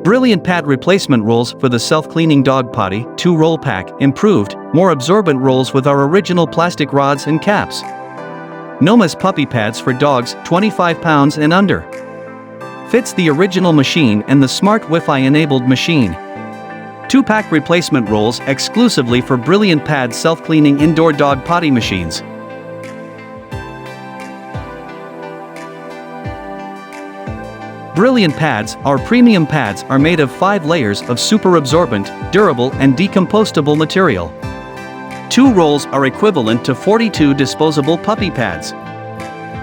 BrilliantPad replacement rolls for the self-cleaning dog potty, 2-roll pack, improved, more absorbent rolls with our original plastic rods and caps. Noma's puppy pads for dogs, 25 pounds and under. Fits the original machine and the smart Wi-Fi enabled machine. 2-pack replacement rolls exclusively for BrilliantPad self-cleaning indoor dog potty machines. BrilliantPads, our premium pads, are made of 5 layers of super absorbent, durable and decompostable material. 2 rolls are equivalent to 42 disposable puppy pads.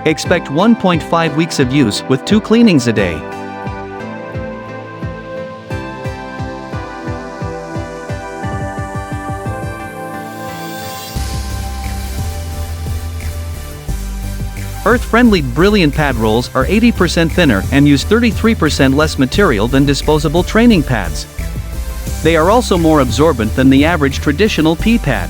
Expect 1.5 weeks of use with 2 cleanings a day. Earth-friendly BrilliantPad rolls are 80% thinner and use 33% less material than disposable training pads. They are also more absorbent than the average traditional pee pad.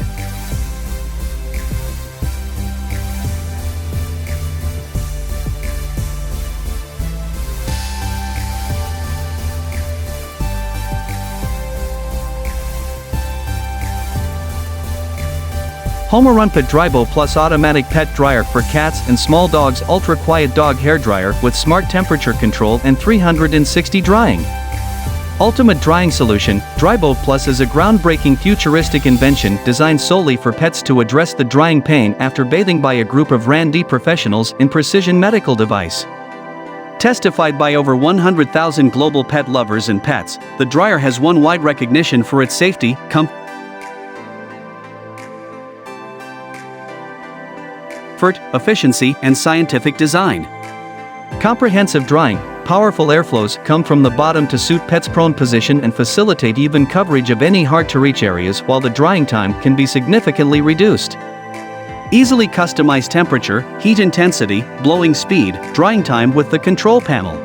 Homerunpet Drybo Plus Automatic Pet Dryer for cats and small dogs. Ultra quiet dog hair dryer with smart temperature control and 360 drying. Ultimate drying solution. Drybo Plus is a groundbreaking futuristic invention designed solely for pets to address the drying pain after bathing by a group of R&D professionals in precision medical device. Testified by over 100,000 global pet lovers and pets, the dryer has won wide recognition for its safety, comfort, efficiency, and scientific design. Comprehensive drying. Powerful airflows come from the bottom to suit pets' prone position and facilitate even coverage of any hard-to-reach areas, while the drying time can be significantly reduced. Easily customized temperature, heat intensity, blowing speed, drying time with the control panel.